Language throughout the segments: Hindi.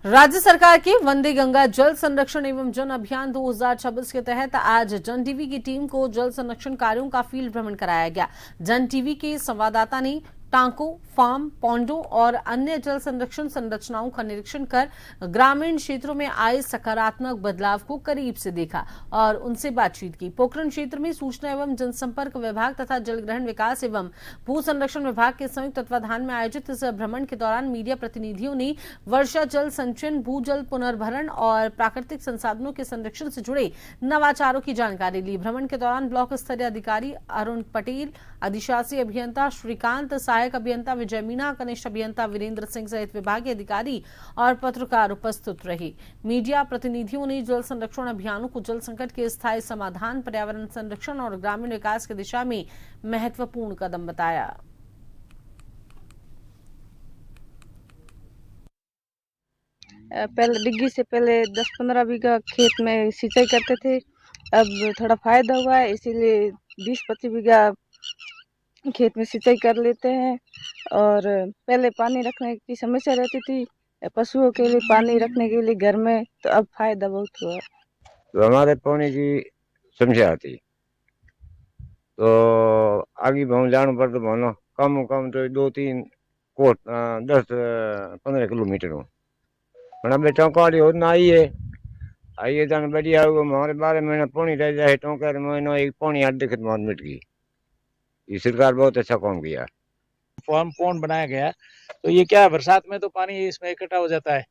राज्य सरकार के वंदे गंगा जल संरक्षण एवं जन अभियान 2026 के तहत आज जन टीवी की टीम को जल संरक्षण कार्यों का फील्ड भ्रमण कराया गया। जन टीवी के संवाददाता ने टांकों, फार्म, पौंडों और अन्य जल संरक्षण संरचनाओं का निरीक्षण कर ग्रामीण क्षेत्रों में आए सकारात्मक बदलाव को करीब से देखा और उनसे बातचीत की। पोखरण क्षेत्र में सूचना एवं जनसंपर्क विभाग तथा जलग्रहण विकास एवं भू संरक्षण विभाग के संयुक्त तत्वाधान में आयोजित इस भ्रमण के दौरान मीडिया प्रतिनिधियों ने वर्षा जल संचयन, भूजल पुनर्भरण और प्राकृतिक संसाधनों के संरक्षण से जुड़े नवाचारों की जानकारी ली। भ्रमण के दौरान ब्लॉक स्तरीय अधिकारी अरुण पटेल, अधिशासी अभियंता श्रीकांत, सहायक अभियंता विजय मीणा, कनिष्ठ अभियंता वीरेंद्र सिंह सहित विभागीय अधिकारी और पत्रकार उपस्थित रहे। मीडिया प्रतिनिधियों ने जल संरक्षण अभियानों को जल संकट के स्थायी समाधान, पर्यावरण संरक्षण और ग्रामीण विकास की दिशा में महत्वपूर्ण कदम बताया। पहले डिग्गी से पहले 10-15 बीघा खेत में सिंचाई करते थे। अब थोड़ा फायदा हुआ है, इसीलिए 20-25 बीघा खेत में सिंचाई कर लेते हैं। और पहले पानी रखने की समस्या रहती थी पशुओं के लिए, पानी रखने के लिए घर में, तो अब फायदा बहुत हुआ। तो हमारे पानी की समस्या आती तो आगे भाव जान पर तो भावना कम तो 2-3 कोट 10-15 किलोमीटर हो अब चौंकाड़ी होना आई है जान बढ़िया हमारे 12 महीना पानी रह जाए टोंकर महीना एक पानी आधे खत्म मिट गई। ये सरकार बहुत अच्छा काम किया। फॉर्म पॉन्ड बनाया गया तो ये क्या है, बरसात में तो पानी इसमें इकट्ठा हो जाता है,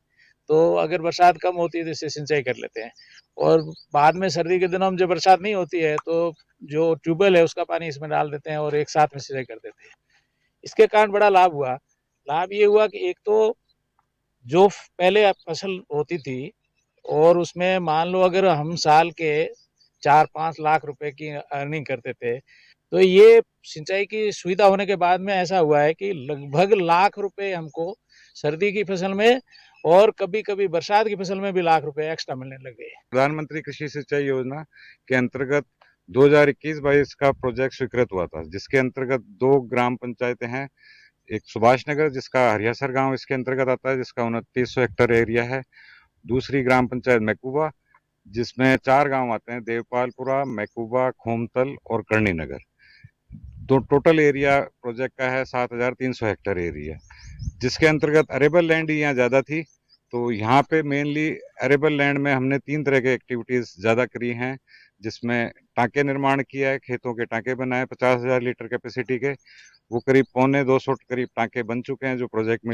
तो अगर बरसात कम होती है तो इससे सिंचाई कर लेते हैं और बाद में सर्दी के दिनों में जब बरसात नहीं होती है तो जो ट्यूबवेल है उसका पानी इसमें डाल देते हैं और एक साथ में सिंचाई कर देते हैं। इसके कारण बड़ा लाभ हुआ। लाभ ये हुआ कि एक तो जो पहले फसल होती थी और उसमें मान लो अगर हम साल के 4-5 लाख रुपए की अर्निंग करते थे, तो ये सिंचाई की सुविधा होने के बाद में ऐसा हुआ है कि लगभग लाख रुपए हमको सर्दी की फसल में और कभी-कभी बरसात की फसल में भी लाख रुपए एक्स्ट्रा मिलने लग गए। प्रधानमंत्री कृषि सिंचाई योजना के अंतर्गत 2021-22 का प्रोजेक्ट स्वीकृत हुआ था, जिसके अंतर्गत 2 ग्राम पंचायतें हैं। एक सुभाष नगर जिसका हरियासर गांव इसके अंतर्गत आता है, जिसका 2900 हेक्टेयर एरिया है। दूसरी ग्राम पंचायत मैकूबा जिसमें 4 गांव आते हैं, देवपालपुरा, मैकूबा, खोमतल और करणी नगर। तो टोटल एरिया प्रोजेक्ट का है 7300 हेक्टेयर एरिया, जिसके अंतर्गत अरेबल लैंड ही यहाँ ज़्यादा थी। तो यहाँ पे मेनली अरेबल लैंड में हमने 3 तरह के एक्टिविटीज़ ज़्यादा करी हैं, जिसमें टाँके निर्माण किया है, खेतों के टाँके बनाए 50,000 लीटर कैपेसिटी के। वो करीब 1.25 करीब टाँके बन चुके हैं जो प्रोजेक्ट में